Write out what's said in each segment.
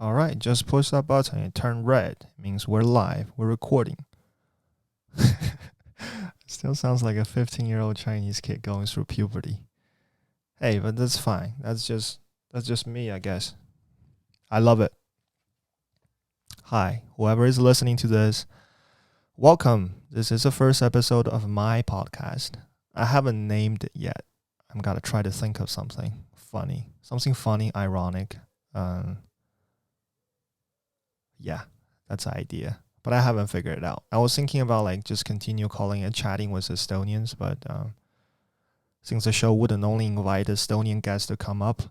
All right, just push that button. It turned red. It means we're live. We're recording. Still sounds like a 15-year-old Chinese kid going through puberty. Hey, but that's fine. That's just me, I guess. I love it. Hi, whoever is listening to this, welcome. This is the first episode of my podcast. I haven't named it yet. I'm gonna try to think of something funny, ironic. Yeah, that's the idea. But I haven't figured it out. I was thinking about like just continue calling it chatting with Estonians, but since the show wouldn't only invite Estonian guests to come up,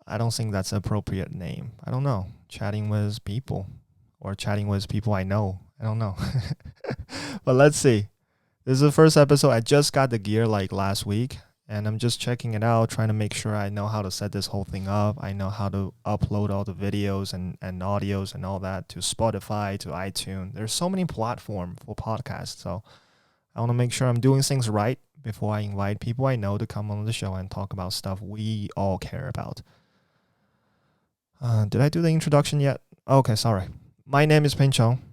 I don't think that's an appropriate name. I don't know. Chatting with people or chatting with people I know. I don't know. But let's see. This is the first episode. I just got the gear like last week and I'm just checking it out, trying to make sure I know how to set this whole thing up. I know how to upload all the videos and audios and all that to Spotify, to iTunes. There's so many platforms for podcasts. So I want to make sure I'm doing things right before I invite people I know to come on the show and talk about stuff we all care about. Did I do the introduction yet? Okay, sorry. My name is Pynchon.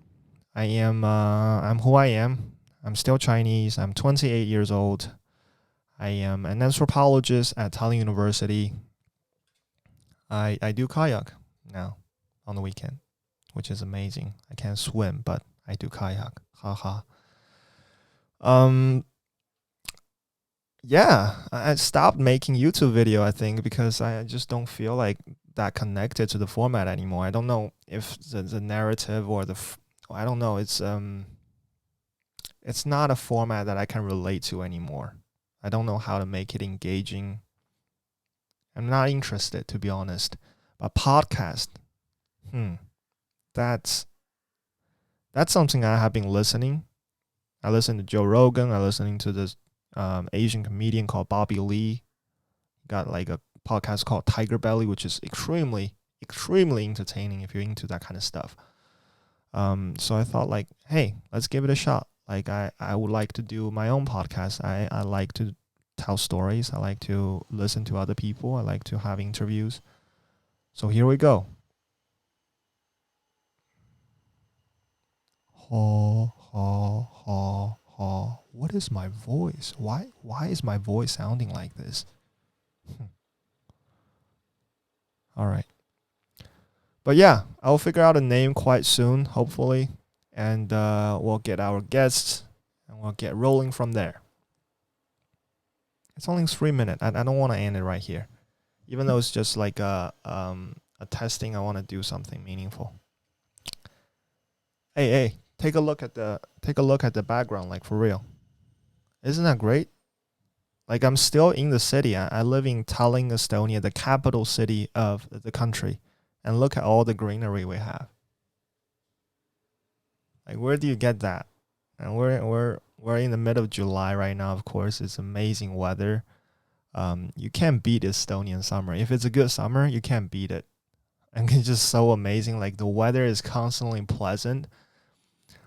I'm who I am. I'm still Chinese. I'm 28 years old. I am an anthropologist at Tallinn University. I do kayak now on the weekend, which is amazing. I can't swim, but I do kayak. Haha. Yeah, I stopped making YouTube video, I think, because I just don't feel like that connected to the format anymore. I don't know if the narrative or I don't know. It's not a format that I can relate to anymore. I don't know how to make it engaging. I'm not interested, to be honest. But podcast, that's something I have been listening. I listen to Joe Rogan. I'm listening to this Asian comedian called Bobby Lee. Got like a podcast called Tiger Belly, which is extremely entertaining if you're into that kind of stuff. So I thought like, hey, let's give it a shot. Like I would like to do my own podcast. I like to tell stories. I like to listen to other people. I like to have interviews. So here we go. Ha ha ha ha. What is my voice? Why is my voice sounding like this? All right. But yeah, I'll figure out a name quite soon, hopefully. And we'll get our guests and we'll get rolling from there. It's only 3 minutes. I don't want to end it right here. Even though it's just like a testing, I want to do something meaningful. Hey, take a look at the background, like for real. Isn't that great? Like I'm still in the city. I live in Tallinn, Estonia, the capital city of the country. And look at all the greenery we have. Like where do you get that? And we're in the middle of July right now, of course. It's amazing weather. You can't beat Estonian summer. If it's a good summer, you can't beat it. And it's just so amazing. Like the weather is constantly pleasant.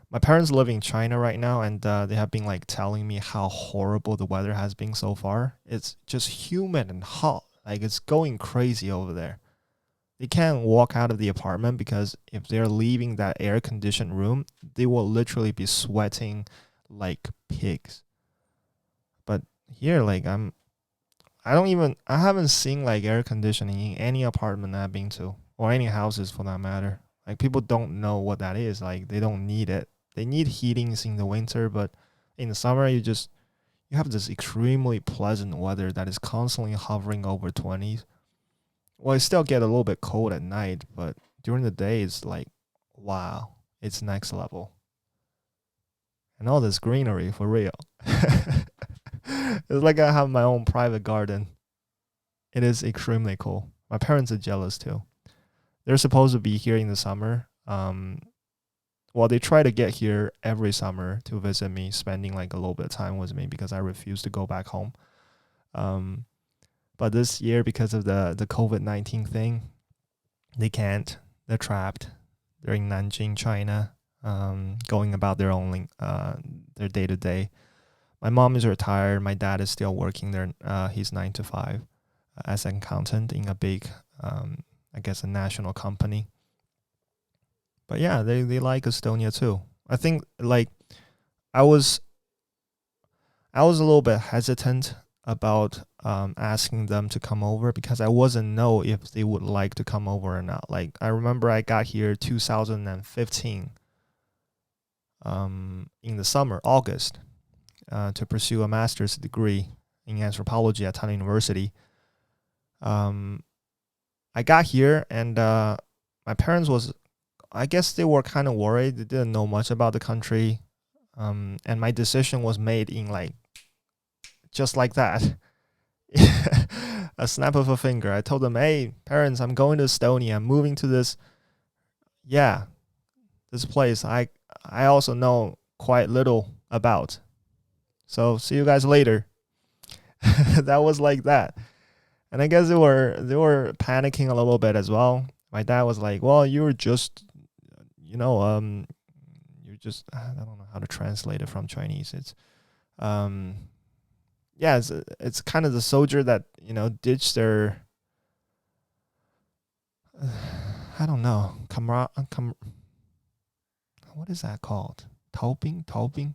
My parents live in China right now, and they have been like telling me how horrible the weather has been so far. It's just humid and hot. Like it's going crazy over there. They can't walk out of the apartment because if they're leaving that air-conditioned room, they will literally be sweating like pigs. But here, like I haven't seen like air conditioning in any apartment I've been to or any houses for that matter. Like people don't know what that is. Like they don't need it. They need heatings in the winter, but in the summer you have this extremely pleasant weather that is constantly hovering over 20s. Well, it still get a little bit cold at night, but during the day it's like, wow, it's next level. And all this greenery for real. It's like I have my own private garden. It is extremely cool. My parents are jealous too. They're supposed to be here in the summer. Well, they try to get here every summer to visit me, spending like a little bit of time with me because I refuse to go back home. But this year, because of the COVID-19 thing, they can't. They're trapped. They're in Nanjing, China, going about their own their day to day. My mom is retired. My dad is still working there. He's 9 to 5 as an accountant in a big, I guess, a national company. But yeah, they like Estonia too. I think like I was I was a little bit hesitant about asking them to come over because I wasn't know if they would like to come over or not. Like I remember I got here 2015 in the summer, August, to pursue a master's degree in anthropology at Tallinn University. Um, I got here and my parents was, I guess they were kind of worried. They didn't know much about the country. And my decision was made in like just like that. A snap of a finger. I told them, "Hey, parents, I'm going to Estonia. I'm moving to this place. I also know quite little about. So see you guys later." That was like that. And I guess they were panicking a little bit as well. My dad was like, "Well, you're just, you know, you're just I don't know how to translate it from Chinese. It's um yeah, it's kind of the soldier that, ditched their I don't know, what is that called? Taoping?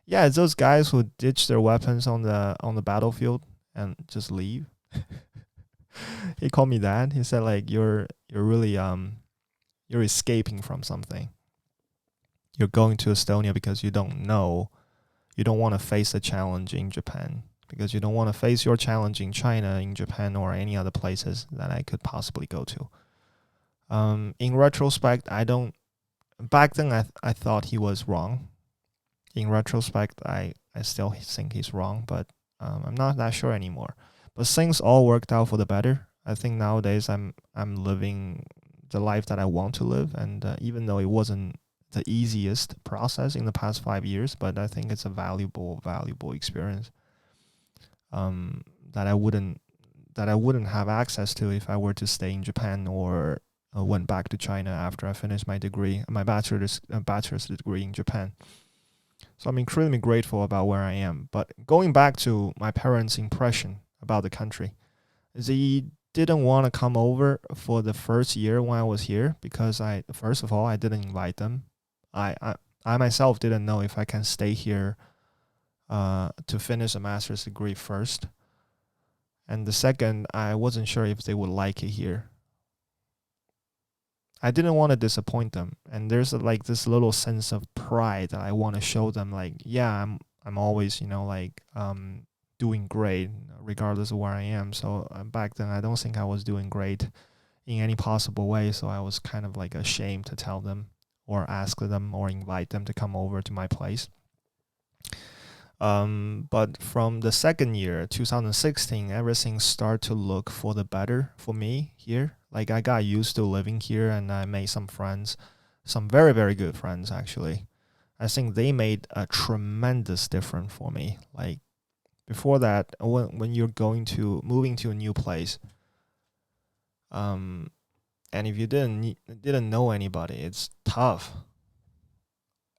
Yeah, it's those guys who ditch their weapons on the battlefield and just leave. He called me that. He said like you're really you're escaping from something. You're going to Estonia because you don't know, you don't want to face a challenge in Japan, because you don't want to face your challenge in China, in Japan, or any other places that I could possibly go to. In retrospect, I don't. Back then, I thought he was wrong. In retrospect, I still think he's wrong, but I'm not that sure anymore. But things all worked out for the better. I think nowadays I'm living the life that I want to live, and even though it wasn't the easiest process in the past 5 years, but I think it's a valuable experience. That I wouldn't have access to if I were to stay in Japan or went back to China after I finished my degree, my bachelor's degree in Japan. So I'm incredibly grateful about where I am. But going back to my parents' impression about the country, they didn't want to come over for the first year when I was here because first of all, I didn't invite them. I myself didn't know if I can stay here to finish a master's degree first. And the second, I wasn't sure if they would like it here. I didn't want to disappoint them, and there's like this little sense of pride that I want to show them. Like, yeah, I'm always doing great regardless of where I am. So back then, I don't think I was doing great in any possible way. So I was kind of like ashamed to tell them or ask them or invite them to come over to my place. But from the second year, 2016, everything started to look for the better for me here. Like I got used to living here and I made some friends, some very, very good friends actually. I think they made a tremendous difference for me. Like before that, when you're moving to a new place, and if you didn't know anybody, it's tough.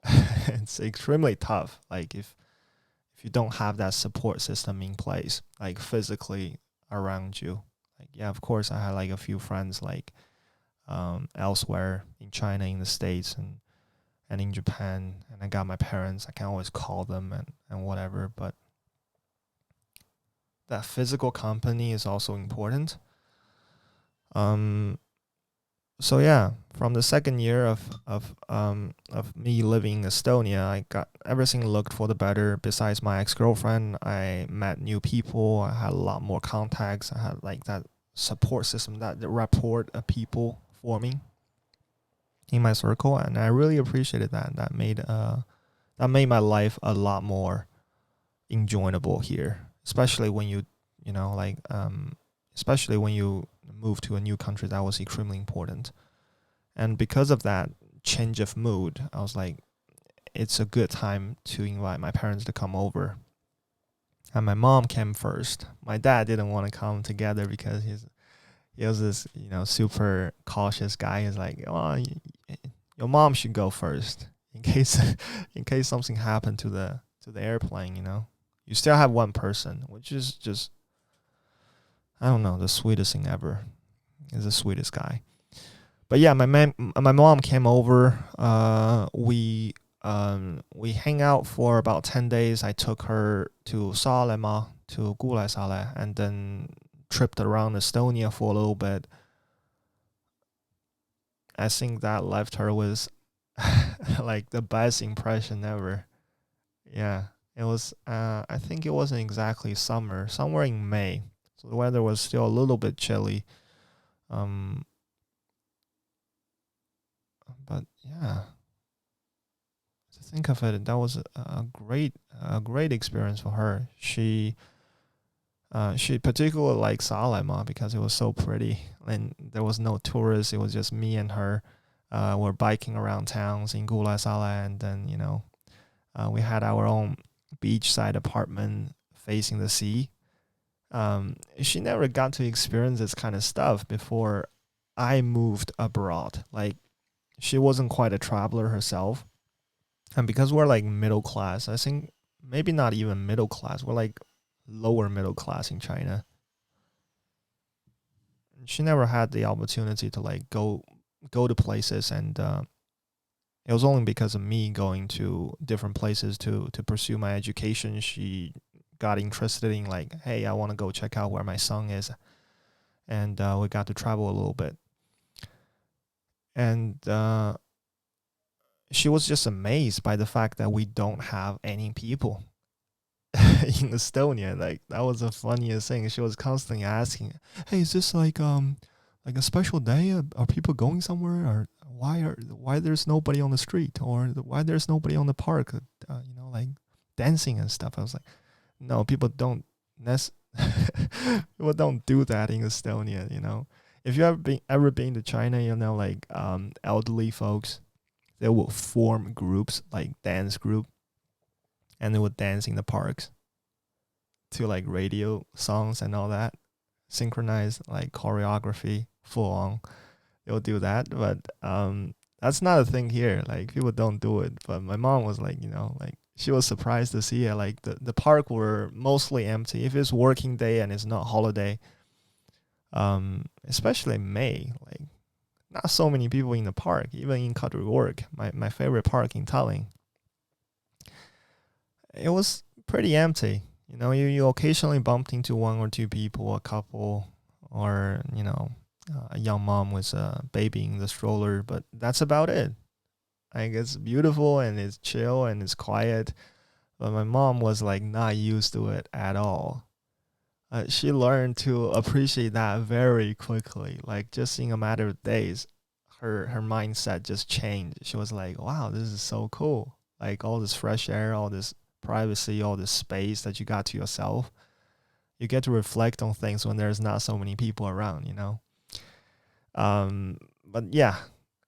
It's extremely tough. Like if you don't have that support system in place, like physically around you. Like yeah, of course I had like a few friends like elsewhere in China, in the States, and in Japan, and I got my parents. I can always call them and whatever, but that physical company is also important. So yeah, from the second year of me living in Estonia, I got everything looked for the better. Besides my ex-girlfriend, I met new people. I had a lot more contacts. I had like that support system, that the rapport of people forming in my circle, and I really appreciated that. That made my life a lot more enjoyable here, especially when especially when you move to a new country. That was extremely important. And because of that change of mood, I was like, it's a good time to invite my parents to come over. And my mom came first. My dad didn't want to come together because he was this, super cautious guy. He's like, oh, your mom should go first in case in case something happened to the airplane. You still have one person, which is just, I don't know, the sweetest thing ever. He's the sweetest guy. But yeah, my mom came over. We hang out for about 10 days. I took her to Saaremaa, to Kuule, and then tripped around Estonia for a little bit. I think that left her with like the best impression ever. Yeah, it was. I think it wasn't exactly summer, somewhere in May, so the weather was still a little bit chilly. Um, but yeah, to think of it, that was a great experience for her. She particularly liked Saaremaa because it was so pretty and there was no tourists. It was just me and her. We're biking around towns in Kuule, and then we had our own beachside apartment facing the sea. She never got to experience this kind of stuff before I moved abroad. Like she wasn't quite a traveler herself, and because we're like middle class, I think maybe not even middle class. We're like lower middle class in China. She never had the opportunity to like go to places, and it was only because of me going to different places to pursue my education. She got interested in like, hey, I want to go check out where my son is, and we got to travel a little bit, and she was just amazed by the fact that we don't have any people in Estonia. Like that was the funniest thing. She was constantly asking, "Hey, is this like a special day? Are people going somewhere? Or why there's nobody on the street? Or why there's nobody on the park? Like dancing and stuff." I was like, "No, people don't. People don't do that in Estonia. If you ever been to China, like elderly folks, they will form groups like dance group, and they would dance in the parks to like radio songs and all that, synchronized like choreography, full on. They'll do that, but that's not a thing here. Like people don't do it. But my mom was like, like she was surprised to see it. Like the park were mostly empty. If it's working day and it's not holiday, especially May, like not so many people in the park. Even in Kadriorg, my favorite park in Tallinn, it was pretty empty. You occasionally bumped into one or two people, a couple, or a young mom with a baby in the stroller, but that's about it. Like it's beautiful and it's chill and it's quiet, but my mom was like not used to it at all. She learned to appreciate that very quickly, like just in a matter of days. Her mindset just changed. She was like, "Wow, this is so cool! Like all this fresh air, all this privacy, all this space that you got to yourself. You get to reflect on things when there's not so many people around. But yeah,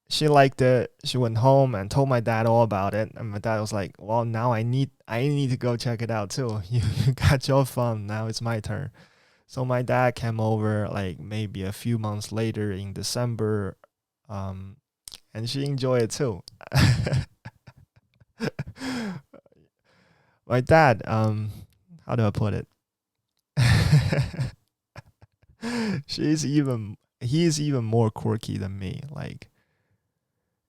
she liked it. She went home and told my dad all about it, and my dad was like, "Well, now I need to go check it out too. You got your fun. Now it's my turn." So my dad came over like maybe a few months later in December, and she enjoyed it too. My dad, how do I put it? He's even more quirky than me. Like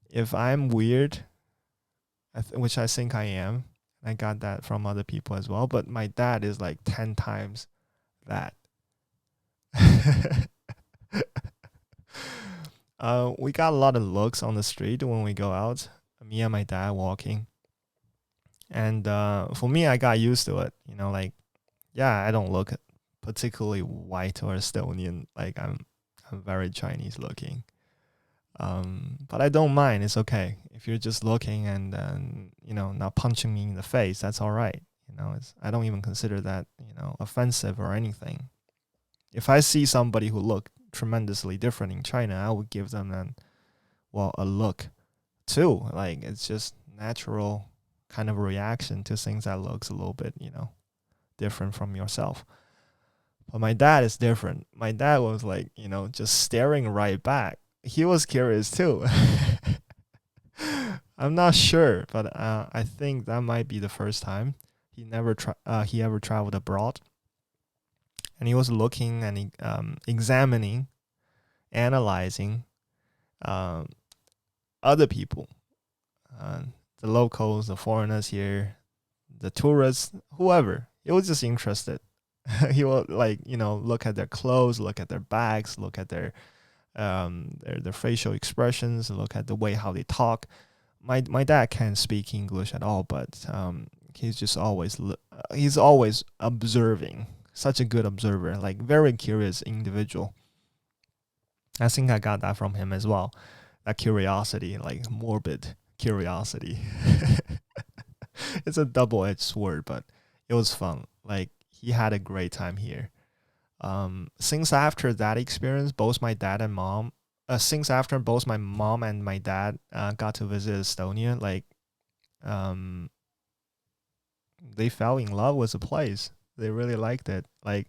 if I'm weird, which I think I am, I got that from other people as well, but my dad is like 10 times that. We got a lot of looks on the street when we go out, me and my dad walking. And for me, I got used to it. Like, yeah, I don't look particularly white or Estonian. Like I'm very Chinese looking. But I don't mind. It's okay if you're just looking and not punching me in the face. That's all right. I don't even consider that offensive or anything. If I see somebody who look tremendously different in China, I would give them a look too. Like it's just natural kind of reaction to things that looks a little bit different from yourself. But my dad is different. My dad was like just staring right back. He was curious too. I'm not sure, but I think that might be the first time he ever traveled abroad, and he was looking and examining, analyzing, um, other people, uh, the locals, the foreigners here, the tourists, whoever. He was just interested. He will like look at their clothes, look at their bags, look at their facial expressions, look at the way how they talk. My dad can't speak English at all, but he's just he's always observing. Such a good observer, like very curious individual. I think I got that from him as well. That curiosity, like morbid curiosity. It's a double-edged sword, but it was fun. Like he had a great time here. Since after that experience, both my dad and mom, since after both my mom and my dad got to visit Estonia, like um, they fell in love with the place. They really liked it. Like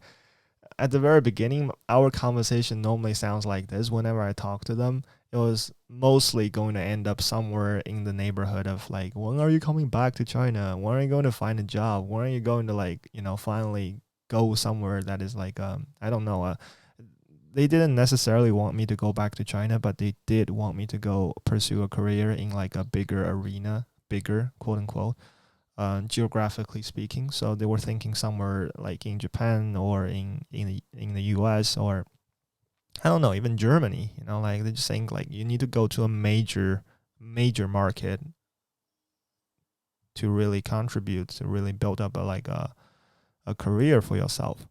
at the very beginning, our conversation normally sounds like this. Whenever I talk to them, it was mostly going to end up somewhere in the neighborhood of like, when are you coming back to China? When are you going to find a job? When are you going to like, finally go somewhere that is like, I don't know, they didn't necessarily want me to go back to China, but they did want me to go pursue a career in like a bigger arena, bigger, quote unquote, geographically speaking. So they were thinking somewhere like in Japan or in the US, or I don't know, even Germany. Like they just think like you need to go to a major market to really contribute, to really build up a career for yourself.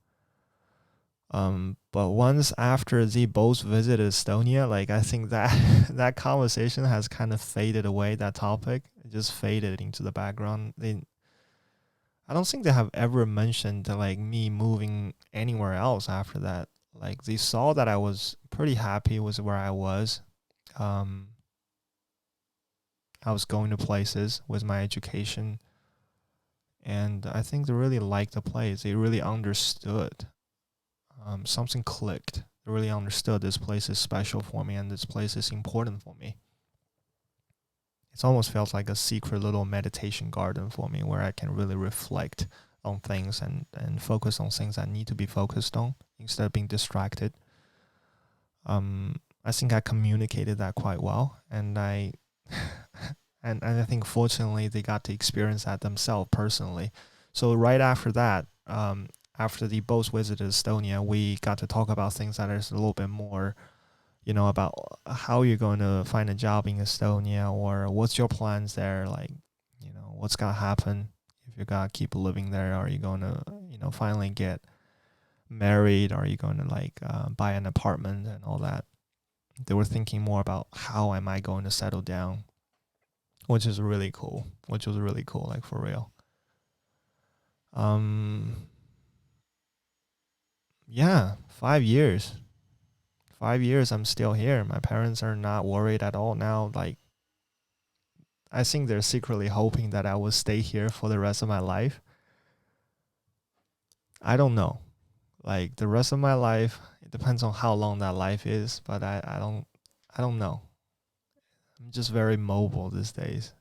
But once after they both visited Estonia, like I think that that conversation has kind of faded away. That topic it just faded into the background. I don't think they have ever mentioned like me moving anywhere else after that. Like they saw that I was pretty happy with where I was. Um, I was going to places with my education, and I think they really liked the place. They really understood. Something clicked. They really understood this place is special for me, and this place is important for me. It almost felt like a secret little meditation garden for me, where I can really reflect on things and focus on things that need to be focused on instead of being distracted. I think I communicated that quite well, and I and I think fortunately they got to experience that themselves personally. So right after that, after they both visited Estonia, we got to talk about things that is a little bit more, about how you're going to find a job in Estonia, or what's your plans there, like, what's gonna happen if you're gonna keep living there. Are you going to, finally get married? Are you going to like buy an apartment and all that? They were thinking more about how am I going to settle down, which is really cool. Which was really cool, like for real. Um, yeah, 5 years. 5 years, I'm still here. My parents are not worried at all now. Like, I think they're secretly hoping that I will stay here for the rest of my life. I don't know. Like the rest of my life, it depends on how long that life is. But I don't know. I'm just very mobile these days.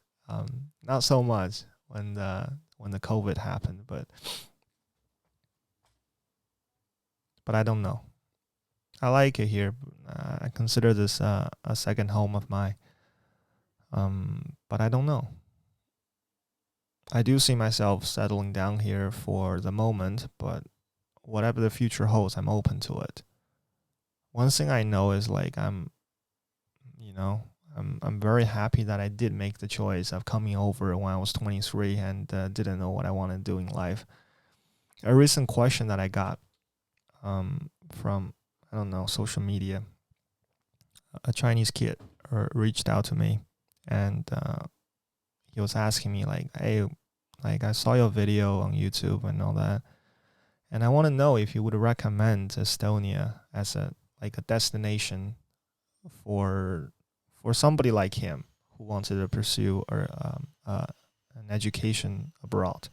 Not so much when the COVID happened, but I don't know. I like it here. I consider this a second home of mine. But I don't know. I do see myself settling down here for the moment, but whatever the future holds, I'm open to it. One thing I know is like you know, I'm very happy that I did make the choice of coming over when I was 23 and didn't know what I wanted to do in life. A recent question that I got from I don't know social media, a Chinese kid reached out to me, and he was asking me like, "Hey, like I saw your video on YouTube and all that, and I want to know if you would recommend Estonia as a destination for somebody like him who wanted to pursue an education abroad."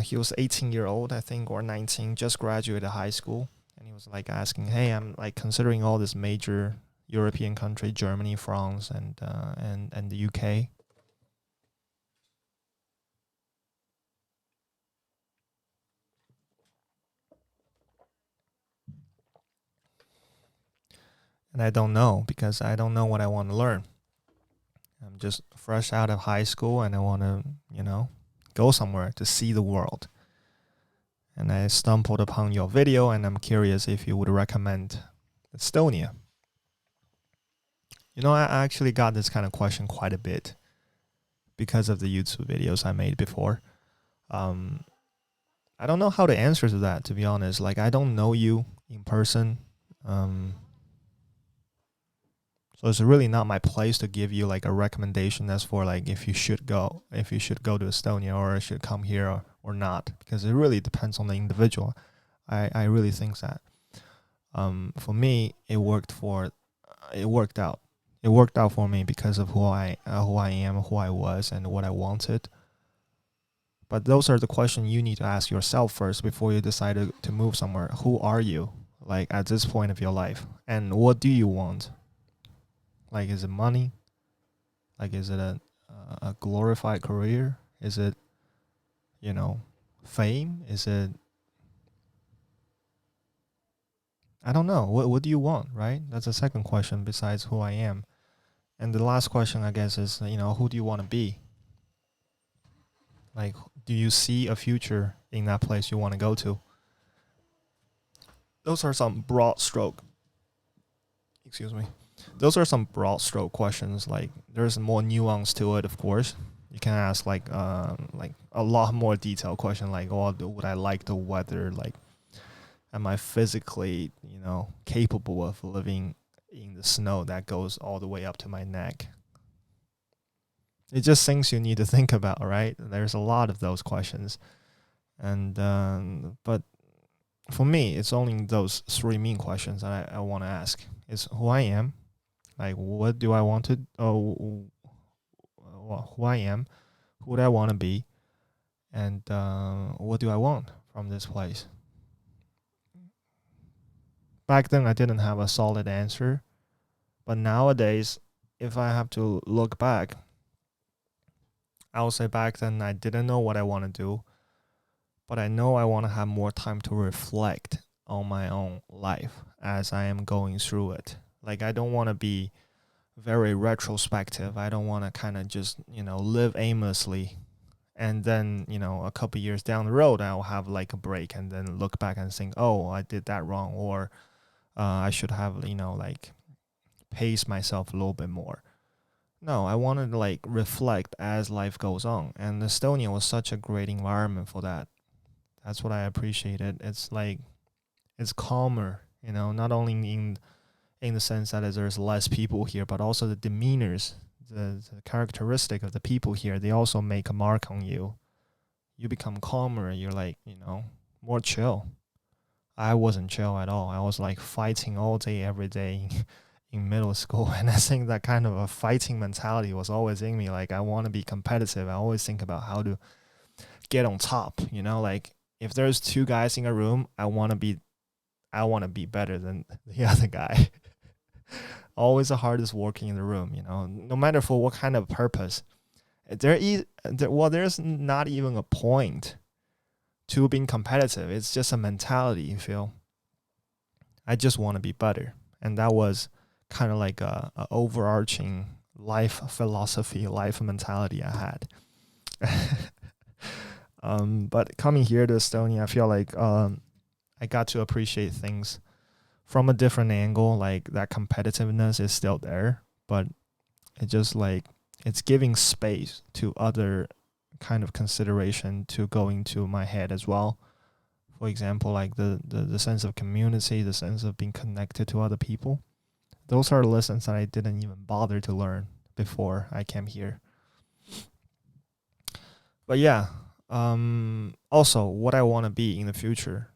He was 18-year-old, I think, or 19, just graduated high school, and he was like asking, "Hey, I'm like considering all this major European country, Germany, France, and the UK. And I don't know because I don't know what I want to learn. I'm just fresh out of high school and I want to, go somewhere to see the world. And I stumbled upon your video and I'm curious if you would recommend Estonia. I actually got this kind of question quite a bit because of the YouTube videos I made before. I don't know how to answer to that, to be honest. Like, I don't know you in person. So it's really not my place to give you like a recommendation as for like if you should go to Estonia or should come here or not, because it really depends on the individual. I really think that. For me, it worked out. It worked out for me because of who I am, who I was, and what I wanted. But those are the questions you need to ask yourself first before you decide to move somewhere. Who are you, like at this point of your life, and what do you want? Like, is it money? Like, is it a glorified career? Is it, fame? Is it? I don't know. What do you want, right? That's the second question besides who I am. And the last question, I guess, is, who do you want to be? Like, do you see a future in that place you want to go to? Those are some broad stroke. Excuse me. Those are some broad stroke questions. Like, there's more nuance to it, of course. You can ask like a lot more detailed question, like, would I like the weather? Like, am I physically, capable of living in the snow that goes all the way up to my neck? It's just things you need to think about, right? There's a lot of those questions, and but for me, it's only those three main questions that I want to ask: is who I am, like what do I want to, who I am, who would I want to be, and what do I want from this place? Back then, I didn't have a solid answer, but nowadays, if I have to look back, I would say back then I didn't know what I want to do, but I know I want to have more time to reflect on my own life as I am going through it. Like, I don't want to be very retrospective. I don't want to kind of just, live aimlessly. And then, a couple years down the road, I'll have like a break and then look back and think, oh, I did that wrong. Or I should have, like pace myself a little bit more. No, I wanted to like reflect as life goes on. And Estonia was such a great environment for that. That's what I appreciated. It's like, it's calmer, not only in the sense that there's less people here, but also the demeanors, the characteristic of the people here, they also make a mark on you. You become calmer. You're like, more chill. I wasn't chill at all. I was like fighting all day, every day in middle school. And I think that kind of a fighting mentality was always in me. Like, I want to be competitive. I always think about how to get on top, like if there's two guys in a room, I want to be better than the other guy. Always the hardest working in the room, no matter for what kind of purpose. There's not even a point to being competitive. It's just a mentality, you feel. I just want to be better. And that was kind of like a overarching life philosophy, life mentality I had. But coming here to Estonia, I feel like I got to appreciate things from a different angle. Like, that competitiveness is still there, but it just like it's giving space to other kind of consideration to go into my head as well. For example, like the sense of community, the sense of being connected to other people. Those are lessons that I didn't even bother to learn before I came here. But yeah, also what I want to be in the future.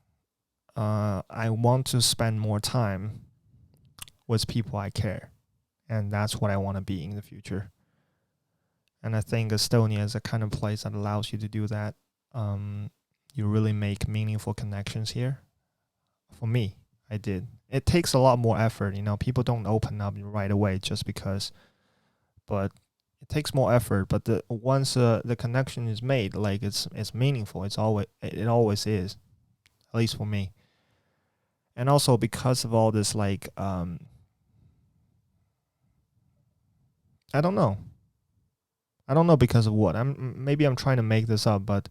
I want to spend more time with people I care. And that's what I want to be in the future. And I think Estonia is a kind of place that allows you to do that. You really make meaningful connections here. For me, I did. It takes a lot more effort. People don't open up right away just because. But it takes more effort. But once the connection is made, like it's meaningful. It always is, at least for me. And also because of all this, like I don't know. I don't know because of what. Maybe I'm trying to make this up, but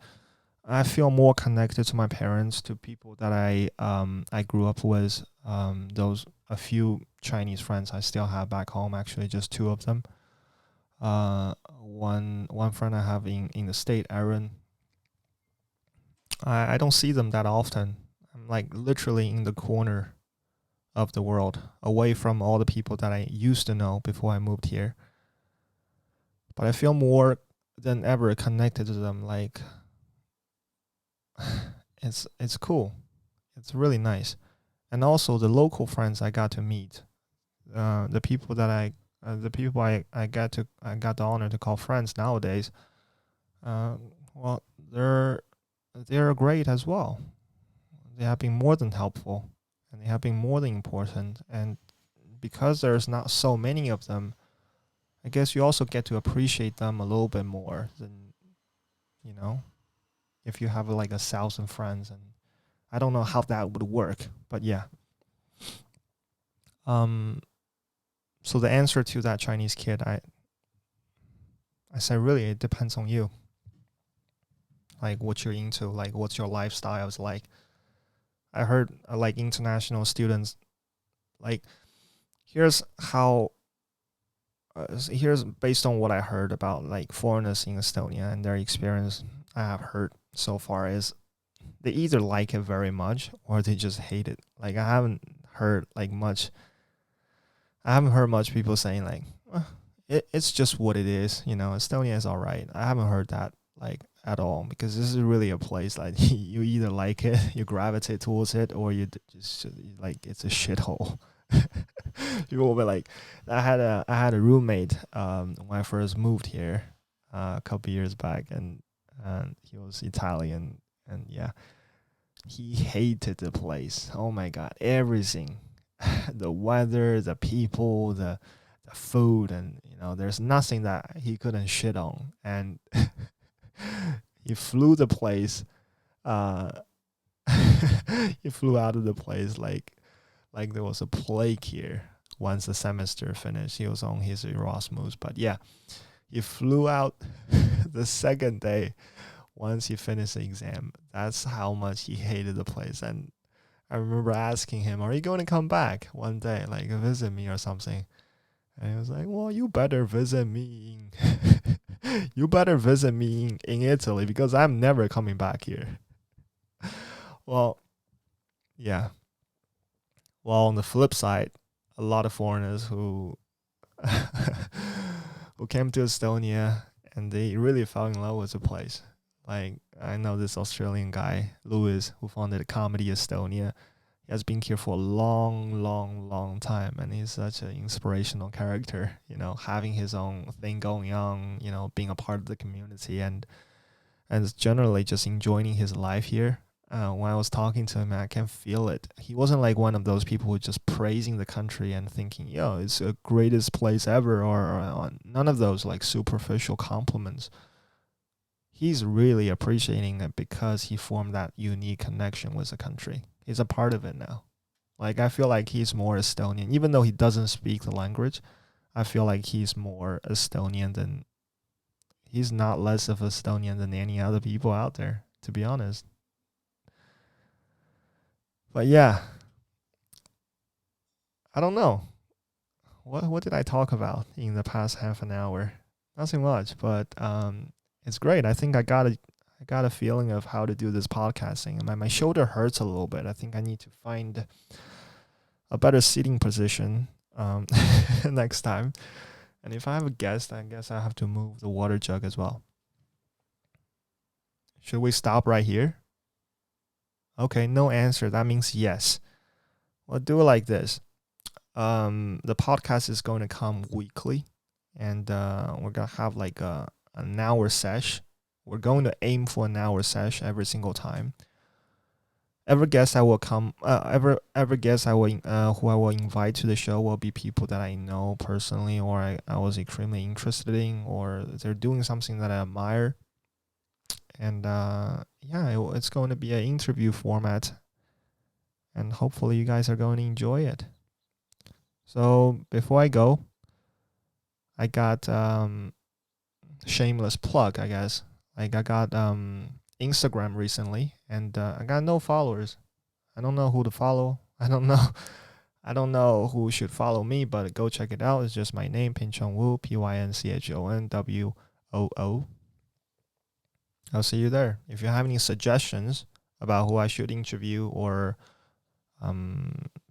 I feel more connected to my parents, to people that I grew up with. Those a few Chinese friends I still have back home. Actually, just two of them. One friend I have in the state, Aaron. I don't see them that often. I'm like literally in the corner of the world, away from all the people that I used to know before I moved here. But I feel more than ever connected to them. Like it's cool. It's really nice. And also the local friends I got to meet, the people that the people I got the honor to call friends nowadays. Well, they're great as well. They have been more than helpful, and they have been more than important. And because there's not so many of them, I guess you also get to appreciate them a little bit more than, you know, if you have like 1,000 friends. And I don't know how that would work, but yeah. Um. So the answer to that Chinese kid, I said really it depends on you. Like what you're into, like what's your lifestyle is like. I heard like international students, like here's how here's based on what I heard about like foreigners in Estonia and their experience I have heard so far is they either like it very much or they just hate it. Like I haven't heard much people saying like it's just what it is, Estonia is all right. I haven't heard that like at all, because this is really a place like you either like it, you gravitate towards it, or you just like it's a shithole. People will be like, I had a roommate when I first moved here a couple years back, and he was Italian, and yeah, he hated the place. Oh my god, everything, the weather, the people, the food, and there's nothing that he couldn't shit on, and he flew the place. Uh, he flew out of the place like there was a plague here. Once the semester finished, he was on his Erasmus. But yeah, he flew out the second day once he finished the exam. That's how much he hated the place. And I remember asking him, "Are you going to come back one day, like visit me or something?" And he was like, "Well, you better visit me you better visit me in Italy, because I'm never coming back here." Well, yeah. Well, on the flip side, a lot of foreigners who who came to Estonia and they really fell in love with the place. Like I know this Australian guy, Louis, who founded Comedy Estonia. He has been here for a long, long, long time, and he's such an inspirational character. Having his own thing going on, being a part of the community, and generally just enjoying his life here. When I was talking to him, I can feel it. He wasn't like one of those people who just praising the country and thinking, "Yo, it's the greatest place ever," or none of those like superficial compliments. He's really appreciating it because he formed that unique connection with the country. He's a part of it now. Like I feel like he's more Estonian, even though he doesn't speak the language. I feel like he's more Estonian than he's not less of Estonian than any other people out there, to be honest. But yeah, I don't know. What did I talk about in the past half an hour? Nothing much, but it's great. I think I got a feeling of how to do this podcasting. My shoulder hurts a little bit. I think I need to find a better seating position next time. And if I have a guest, I guess I have to move the water jug as well. Should we stop right here? Okay, no answer. That means yes. We'll do it like this. The podcast is going to come weekly, and we're gonna have like an hour sesh. We're going to aim for an hour sesh every single time. Every guest I will come, every guest who I will invite to the show will be people that I know personally, or I was extremely interested in, or they're doing something that I admire. And yeah, it's going to be an interview format, and hopefully you guys are going to enjoy it. So before I go, I got shameless plug, I guess. Like I got Instagram recently, and I got no followers. I don't know who to follow. I don't know. I don't know who should follow me, but go check it out. It's just my name, Pynchon Woo, PYNCHONWOO. I'll see you there. If you have any suggestions about who I should interview or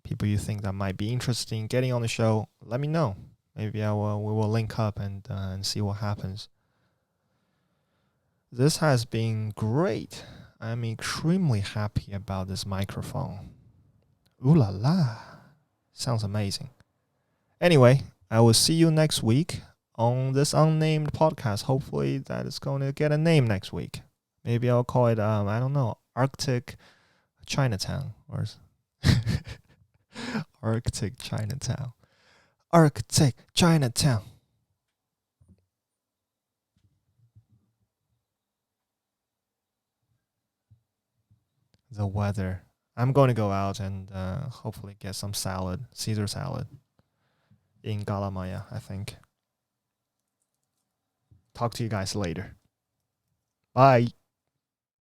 people you think that might be interesting in getting on the show, let me know. Maybe we will link up and see what happens. This has been great. I'm extremely happy about this microphone. Ooh la la. Sounds amazing. Anyway, I will see you next week on this unnamed podcast. Hopefully that is going to get a name next week. Maybe I'll call it, I don't know, Arctic Chinatown or Arctic Chinatown. Arctic Chinatown. The weather. I'm going to go out and hopefully get some salad, Caesar salad in Galamaya, I think. Talk to you guys later. Bye.